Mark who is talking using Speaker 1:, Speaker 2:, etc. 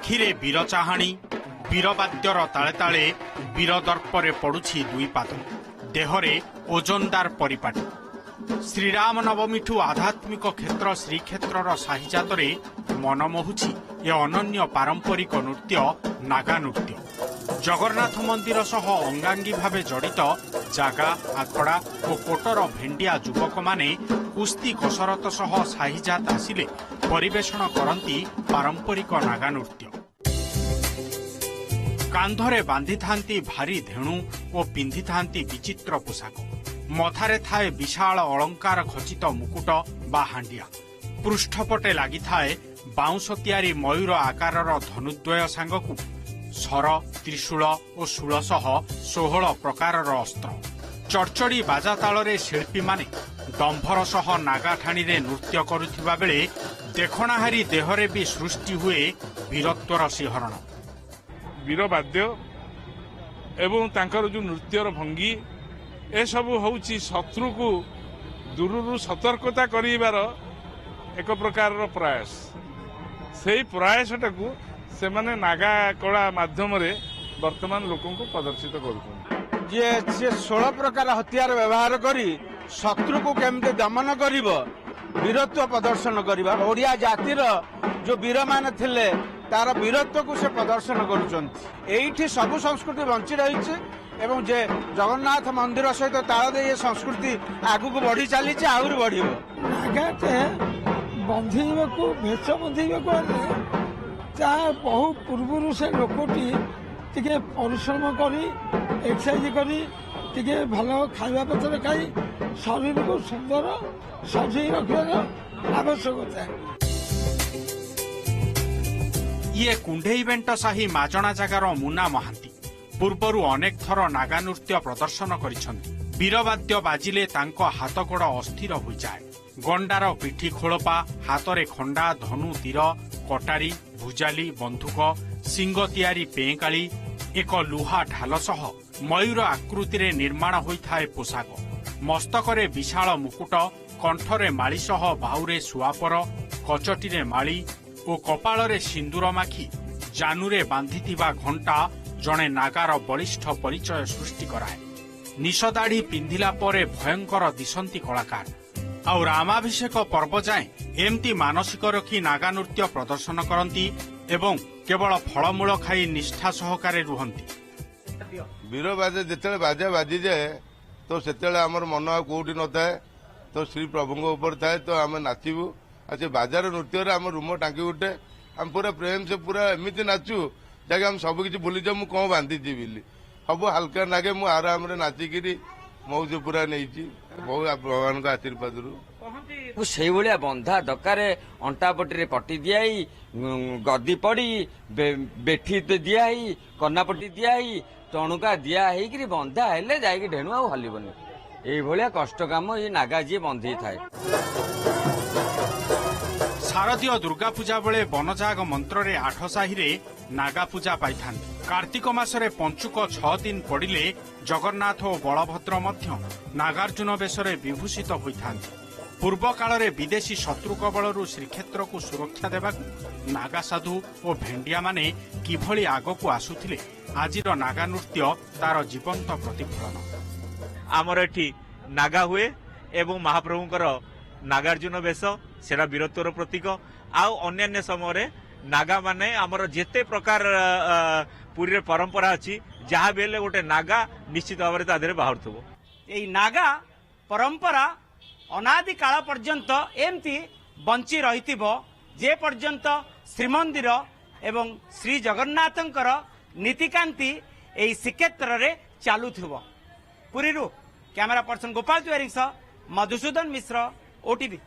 Speaker 1: आखिरे वीर चाहाणी वीरवाद्यर ताले ताले वीर दर्परे पड़ुछि दुई पाद देहरे ओजनदार परिपाटी श्रीराम नवमीठू आध्यात्मिक क्षेत्र श्रीक्षेत्रर साहिजातरे मनमोहुछि ए अनन्य पारंपरिक नृत्य नागा नृत्य जगन्नाथ मंदिर सह अंगांगी भावे जड़ित जागा आखड़ा और कोटर भेंडिया युवक माने कुस्ती कसरत सह साहिजात आसिले परिवेषण करती पारंपरिक नागा नृत्य कांधरे बांधि थांती भारी धेणु और पिंधि थांती विचित्र पोशाक मथारे थाए विशाल अलंकार खचित मुकुट बा हांडिया पृष्ठपटे लागि थाए बाउंश तैयारी मयूर आकारर धनुद्वय सांगकु सर त्रिशूल और शूल सह 16 प्रकारर अस्त्र चढ़चड़ी बाजा तालरे शिल्पी माने दंभर सह नागाठाणी रे नृत्य करुथिबा बेले देखणाहारी देहरे भी सृष्टि हुए वीरत्वर सिंहरण
Speaker 2: वीरवाद्य एवं तांकर जो नृत्यर भंगी ए सबु होउची शत्रु को दूररू सतर्कता करिवार एक प्रकार प्रयास से प्रयासटा को से माने नागा कला माध्यम रे वर्तमान लोकों को प्रदर्शित करुछन
Speaker 3: जे 16 प्रकार हथियार व्यवहार करी शत्रु को केमते दमन करिव वीरत्व प्रदर्शन करिवा ओडिया जातिर जो वीर माने थिले तार वीरत्व को से प्रदर्शन करुछन एठी सब संस्कृति बंची रही एवं जे जगन्नाथ मंदिर सहित ताल दे ये संस्कृति आगु को बढ़ी चली आहुरी बढ़िबो
Speaker 4: नागाटे बंधेको भेष बंधेको बहु पूर्व से लोकटी टिके परिश्रम करी एक्सरसाइज करी टिके भलो खाଇବା पत्र खाई शरीर को सुंदर सजई रखिବାର आवश्यकता
Speaker 1: ये कुंडेई बेंट साही माजणा जगार मुना महांती पूर्वरु अनेक थर नागा नृत्य प्रदर्शन करिसंती वीरवाद्य बाजिले तांको हाथ गोड़ अस्थिर होई जाए गंडार पिठी खोलपा हातरे खंडा धनु तीर कटारी भुजाली बंधुक सिंग तैयारी पेंकाली एक लुहा ढाल सह मयूर आकृति रे निर्माण होइथाए पोशाक मस्तकरे विशाल मुकुट कंठरे माली सह बाहुरे सुआपर कचटीरे माली और कपाଳରେ सिंदूर माखी जानुरे बांधिथिबा घंटा जणे नागार बलिष्ठ परिचय सृष्टि कराए निशदाढ़ी पिंधिला परे भयंकर दिशंती कलाकार आउ रामाभिषेक पर्व जाए एमती मानसिक रखी नागा नृत्य प्रदर्शन करती एवं केवल फलमूल खाई निष्ठा सहकारे रुहंती
Speaker 5: वीर बाजे जिते बाजा बाजी जाए तो से आमर मन कौटी न थाए तो श्री प्रभु ऊपर थाए तो आम नाचबू आ से बाजार नृत्य आम रूम टांकी उठे आम पूरा प्रेम से पूरा एमती नाचू जगह हम सबकि भूली जाऊ मुझे कौन बांधीची बोली सब हल्का नागे मु आराम नाचिकी मौज पूरा नहीं बहुत भगवान का आशीर्वाद
Speaker 6: से बंधा डकारे अंटापटी पट्टी दियाई गदी पड़ी बेठी दियाई कन्नापट्टी दियाई टणुका दिया बंधा हेले जाइए ढेणु आ हलबनी ये कष्ट काम ये नागा जी बंधी थाए
Speaker 1: शारदीय दुर्गा पूजा बेले वनजाग मंत्र रे 8 साही रे नागा पूजा पाई कार्तिक मासरे पंचुक 6 दिन पड़िले जगन्नाथ और बलभद्र मध्य नागार्जुन वेशरे विभूषित होइथांती पूर्व काल रे विदेशी शत्रु कबलरू श्रीक्षेत्र को सुरक्षा देबाकू नागा साधु और भेंडिया माने किभली आगकू आसुथिले आजिर नागा नृत्य तार जीवंत प्रतिफलन
Speaker 7: आमर एठी नागा हुए एवं महाप्रभुंकर नागार्जुन वेश सेटा वीरत्वर प्रतीक आउ अन्य समय नागा माने आमर जेते प्रकार पुरी परंपरा अच्छी जहाँ बेले गोटे नागा निश्चित भाव में तादेह बाहर थो
Speaker 8: यही नागा परंपरा अनादि काल पर्यंत एमती बंची रही जे पर्यंत श्रीमंदिर एवं श्री जगन्नाथंकर नीतिकांति यही श्रीक्षेत्र रे चालू थो पुरी कैमरा पर्सन गोपाल तिवारी मधुसूदन मिश्र ओटीवी।